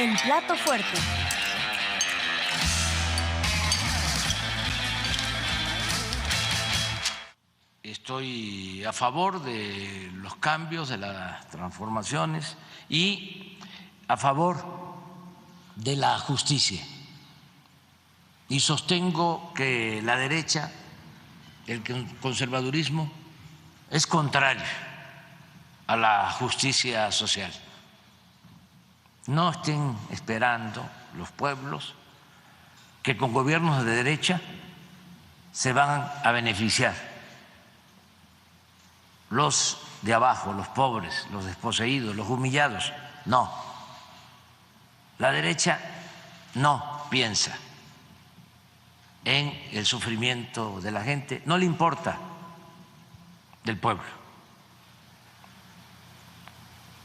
El plato fuerte. Estoy a favor de los cambios, de las transformaciones y a favor de la justicia. Y sostengo que la derecha, el conservadurismo, es contrario a la justicia social. No estén esperando los pueblos que con gobiernos de derecha se van a beneficiar los de abajo, los pobres, los desposeídos, los humillados. No, la derecha no piensa en el sufrimiento de la gente, no le importa del pueblo.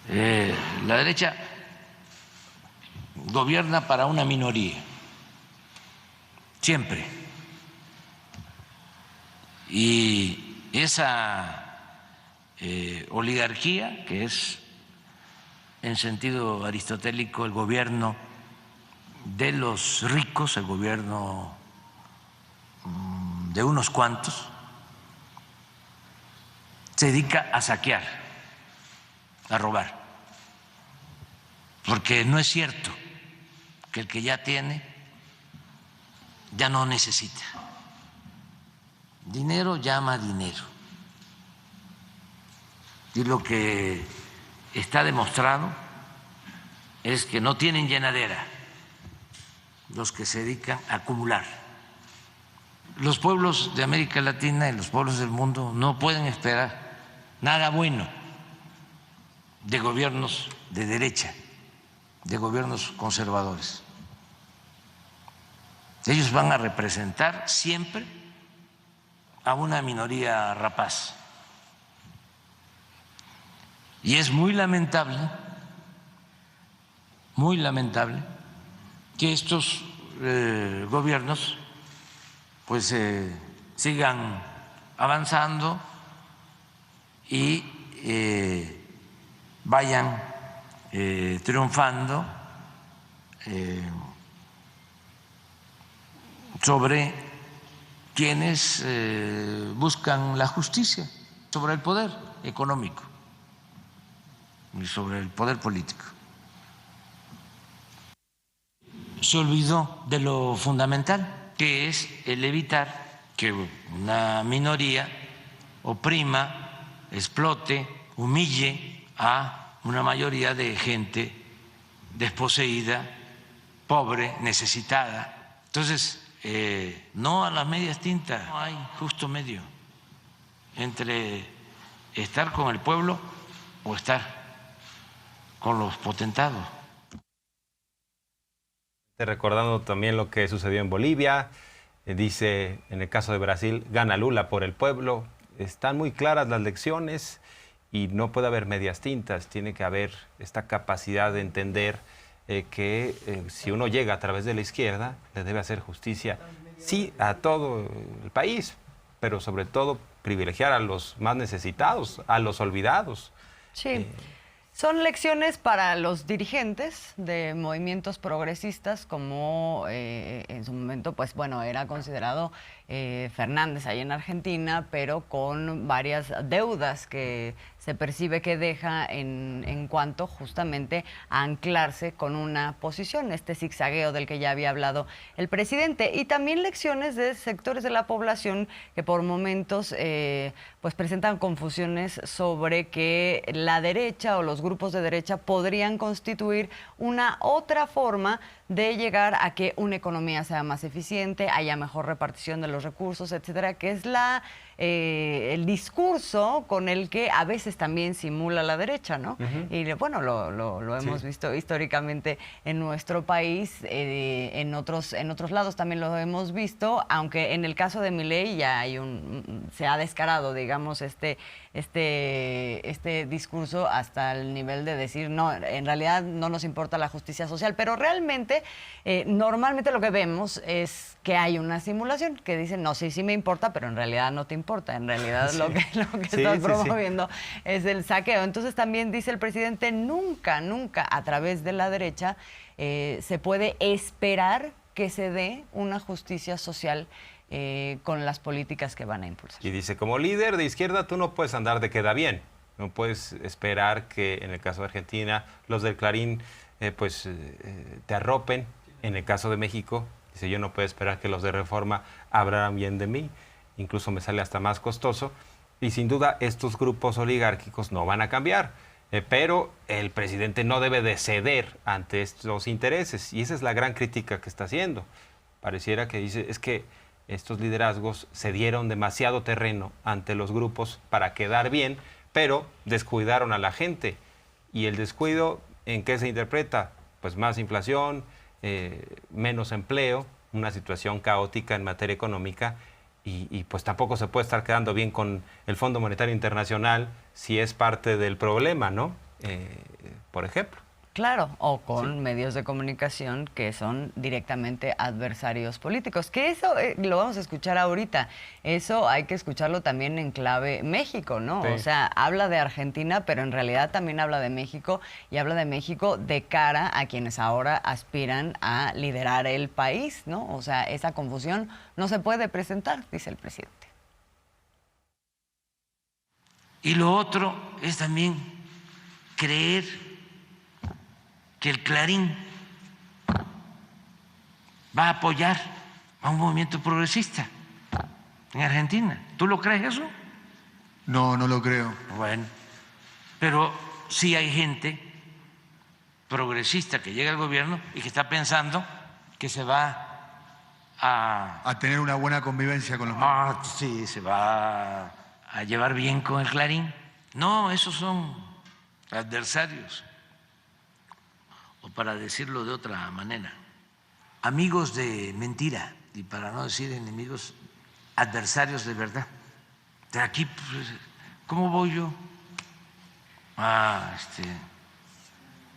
La derecha gobierna para una minoría, siempre. Y esa oligarquía, que es en sentido aristotélico el gobierno de los ricos, el gobierno de unos cuantos, se dedica a saquear, a robar, porque no es cierto que el que ya tiene ya no necesita. Dinero llama dinero. Y lo que está demostrado es que no tienen llenadera los que se dedican a acumular. Los pueblos de América Latina y los pueblos del mundo no pueden esperar nada bueno de gobiernos de derecha, de gobiernos conservadores. Ellos van a representar siempre a una minoría rapaz. Y es muy lamentable que estos gobiernos pues sigan avanzando y vayan triunfando sobre quienes buscan la justicia, sobre el poder económico y sobre el poder político. Se olvidó de lo fundamental, que es el evitar que una minoría oprima, explote, humille a una mayoría de gente desposeída, pobre, necesitada. Entonces, no a las medias tintas, no hay justo medio entre estar con el pueblo o estar con los potentados. Recordando también lo que sucedió en Bolivia, dice en el caso de Brasil, gana Lula por el pueblo. Están muy claras las lecciones y no puede haber medias tintas, tiene que haber esta capacidad de entender que si uno llega a través de la izquierda, le debe hacer justicia, sí, a todo el país, pero sobre todo privilegiar a los más necesitados, a los olvidados. Sí. Son lecciones para los dirigentes de movimientos progresistas, como en su momento, pues bueno, era considerado Fernández ahí en Argentina, pero con varias deudas que se percibe que deja en cuanto justamente a anclarse con una posición, este zigzagueo del que ya había hablado el presidente. Y también lecciones de sectores de la población que por momentos pues presentan confusiones sobre que la derecha o los grupos de derecha podrían constituir una otra forma de llegar a que una economía sea más eficiente, haya mejor repartición de los recursos, etcétera, que es el discurso con el que a veces también simula la derecha, ¿no? Y bueno, lo hemos visto históricamente en nuestro país, en otros lados también lo hemos visto, aunque en el caso de Milei ya hay se ha descarado, digamos, este discurso hasta el nivel de decir, no, en realidad no nos importa la justicia social, pero realmente normalmente lo que vemos es que hay una simulación que dicen, no, sí me importa, pero en realidad no te importa. En realidad Sí. lo que Sí, estás sí, promoviendo es el saqueo. Entonces también dice el presidente, nunca a través de la derecha se puede esperar que se dé una justicia social con las políticas que van a impulsar. Y dice, como líder de izquierda, tú no puedes andar de queda bien. No puedes esperar que, en el caso de Argentina, los del Clarín te arropen. En el caso de México, dice, yo no puedo esperar que los de Reforma hablaran bien de mí. Incluso me sale hasta más costoso. Y sin duda, estos grupos oligárquicos no van a cambiar. Pero el presidente no debe de ceder ante estos intereses. Y esa es la gran crítica que está haciendo. Pareciera que dice, es que estos liderazgos cedieron demasiado terreno ante los grupos para quedar bien, pero descuidaron a la gente. Y el descuido, ¿en qué se interpreta? Pues más inflación, menos empleo, una situación caótica en materia económica. Y pues tampoco se puede estar quedando bien con el Fondo Monetario Internacional si es parte del problema, ¿no? Por ejemplo. Claro, o con medios de comunicación que son directamente adversarios políticos. Que eso lo vamos a escuchar ahorita. Eso hay que escucharlo también en clave México, ¿no? Sí. O sea, habla de Argentina, pero en realidad también habla de México y habla de México de cara a quienes ahora aspiran a liderar el país, ¿no? O sea, esa confusión no se puede presentar, dice el presidente. Y lo otro es también creer que el Clarín va a apoyar a un movimiento progresista en Argentina. ¿Tú lo crees eso? No, no lo creo. Bueno, pero sí hay gente progresista que llega al gobierno y que está pensando que se va A tener una buena convivencia con los medios. sí, se va a llevar bien con el Clarín. No, esos son adversarios. O para decirlo de otra manera, amigos de mentira, y para no decir enemigos, adversarios de verdad. De aquí, pues, ¿cómo voy yo a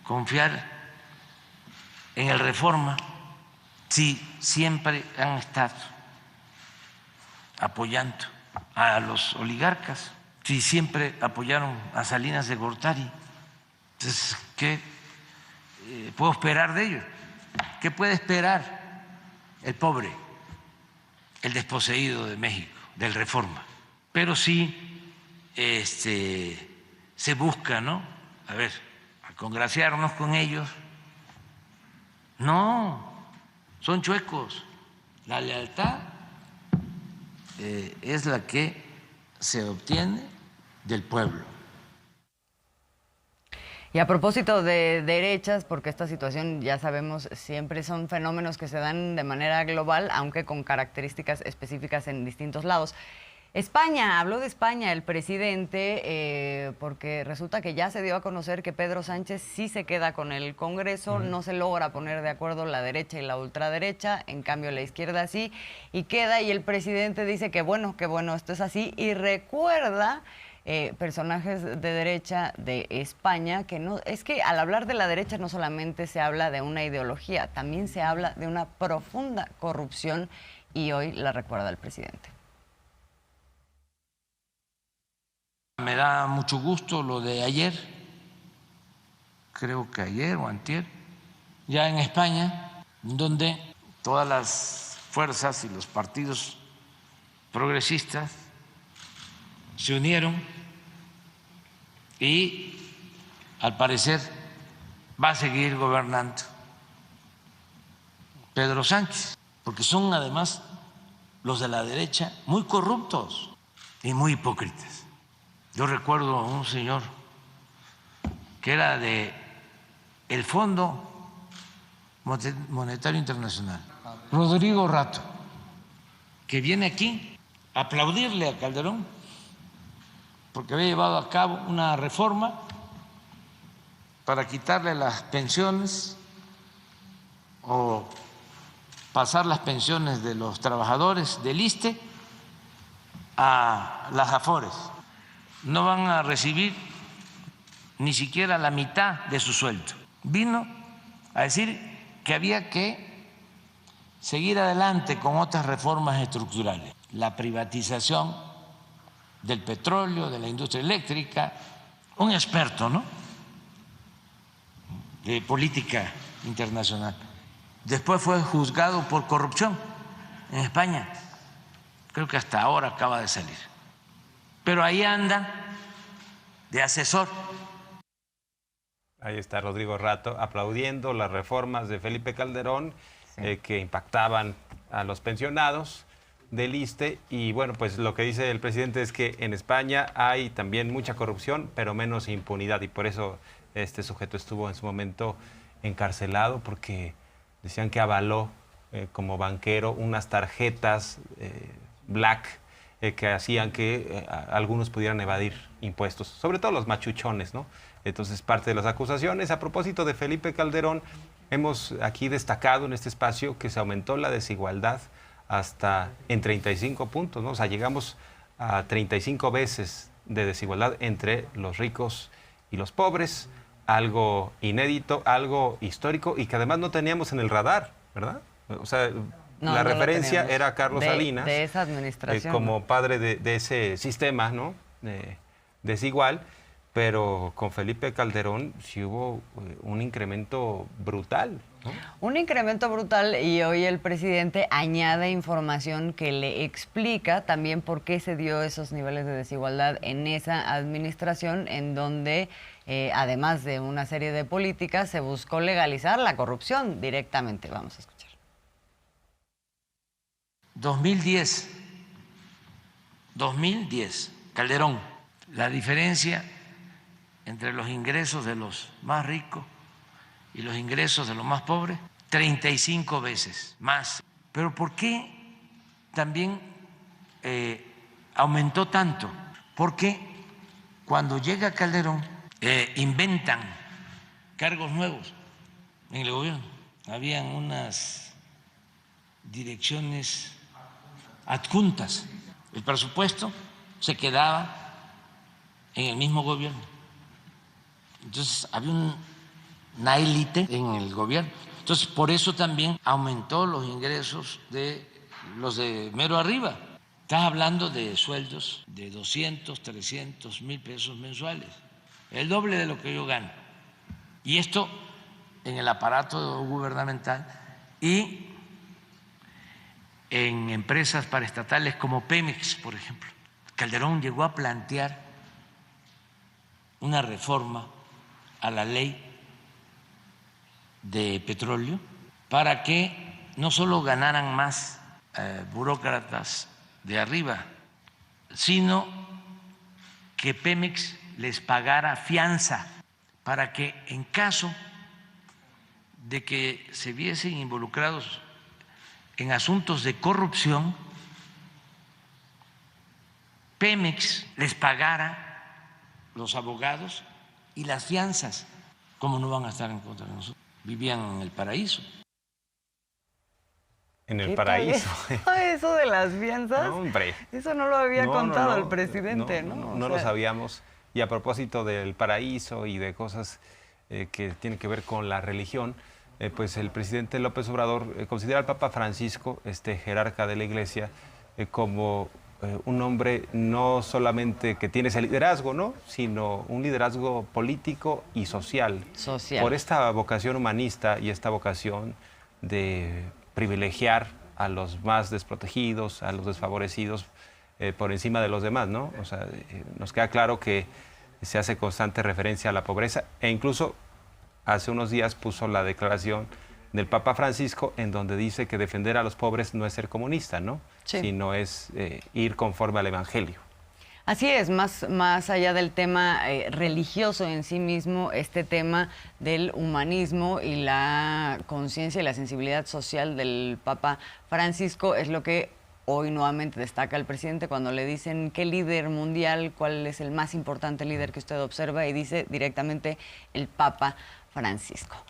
confiar en el Reforma si siempre han estado apoyando a los oligarcas, si siempre apoyaron a Salinas de Gortari? Entonces, ¿qué puedo esperar de ellos? ¿Qué puede esperar el pobre, el desposeído de México, del Reforma? Pero sí se busca, ¿no? A ver, a congraciarnos con ellos. No, son chuecos. La lealtad es la que se obtiene del pueblo. Y a propósito de derechas, porque esta situación, ya sabemos, siempre son fenómenos que se dan de manera global, aunque con características específicas en distintos lados. España, habló de España el presidente, porque resulta que ya se dio a conocer que Pedro Sánchez sí se queda con el Congreso, no se logra poner de acuerdo la derecha y la ultraderecha, en cambio la izquierda sí, y queda, y el presidente dice que bueno, esto es así, y recuerda personajes de derecha de España, que no, es que al hablar de la derecha no solamente se habla de una ideología, también se habla de una profunda corrupción, y hoy la recuerda el presidente. Me da mucho gusto lo de ayer, creo que ayer o antier, ya en España, donde todas las fuerzas y los partidos progresistas se unieron y al parecer va a seguir gobernando Pedro Sánchez, porque son además los de la derecha muy corruptos y muy hipócritas. Yo recuerdo a un señor que era de el Fondo Monetario Internacional, Rodrigo Rato, que viene aquí a aplaudirle a Calderón porque había llevado a cabo una reforma para quitarle las pensiones o pasar las pensiones de los trabajadores del ISSSTE a las AFORES. No van a recibir ni siquiera la mitad de su sueldo. Vino a decir que había que seguir adelante con otras reformas estructurales, la privatización del petróleo, de la industria eléctrica. Un experto, ¿no?, de política internacional. Después fue juzgado por corrupción en España. Creo que hasta ahora acaba de salir. Pero ahí anda de asesor. Ahí está Rodrigo Rato aplaudiendo las reformas de Felipe Calderón, que impactaban a los pensionados del ISSSTE. Y bueno, pues lo que dice el presidente es que en España hay también mucha corrupción, pero menos impunidad. Y por eso este sujeto estuvo en su momento encarcelado, porque decían que avaló como banquero unas tarjetas black que hacían que algunos pudieran evadir impuestos, sobre todo los machuchones, ¿no? Entonces, parte de las acusaciones. A propósito de Felipe Calderón, hemos aquí destacado en este espacio que se aumentó la desigualdad hasta en 35 puntos, ¿no? O sea, llegamos a 35 veces de desigualdad entre los ricos y los pobres, algo inédito, algo histórico y que además no teníamos en el radar, ¿verdad? O sea, la referencia era Carlos Salinas, de esa administración, como padre de ese sistema, ¿no?, desigual. Pero con Felipe Calderón sí hubo un incremento brutal, ¿no? Un incremento brutal, y hoy el presidente añade información que le explica también por qué se dio esos niveles de desigualdad en esa administración, en donde, además de una serie de políticas, se buscó legalizar la corrupción directamente. Vamos a escuchar. 2010, Calderón, la diferencia entre los ingresos de los más ricos y los ingresos de los más pobres, 35 veces más. Pero ¿por qué también aumentó tanto? Porque cuando llega Calderón, inventan cargos nuevos en el gobierno. Habían unas direcciones adjuntas. El presupuesto se quedaba en el mismo gobierno. Entonces había una élite en el gobierno. Entonces por eso también aumentó los ingresos de los de mero arriba. Estás hablando de sueldos de 200, 300 mil pesos mensuales, el doble de lo que yo gano. Y esto en el aparato gubernamental y en empresas paraestatales como Pemex, por ejemplo. Calderón llegó a plantear una reforma a la ley de petróleo para que no solo ganaran más burócratas de arriba, sino que Pemex les pagara fianza para que en caso de que se viesen involucrados en asuntos de corrupción, Pemex les pagara los abogados y las fianzas. ¿Cómo no van a estar en contra de nosotros? Vivían en el paraíso. En el paraíso. Eso de las fianzas, no, hombre, eso no lo había contado el presidente, ¿no? No lo sabíamos. Y a propósito del paraíso y de cosas que tienen que ver con la religión, pues el presidente López Obrador considera al Papa Francisco, jerarca de la Iglesia, como un hombre no solamente que tiene ese liderazgo, ¿no?, sino un liderazgo político y social. Por esta vocación humanista y esta vocación de privilegiar a los más desprotegidos, a los desfavorecidos, por encima de los demás, ¿no? O sea, nos queda claro que se hace constante referencia a la pobreza, e incluso hace unos días puso la declaración del Papa Francisco en donde dice que defender a los pobres no es ser comunista, ¿no? Sí. Sino es ir conforme al Evangelio. Así es, más allá del tema religioso en sí mismo, este tema del humanismo y la conciencia y la sensibilidad social del Papa Francisco es lo que hoy nuevamente destaca el presidente cuando le dicen qué líder mundial, cuál es el más importante líder que usted observa, y dice directamente el Papa Francisco.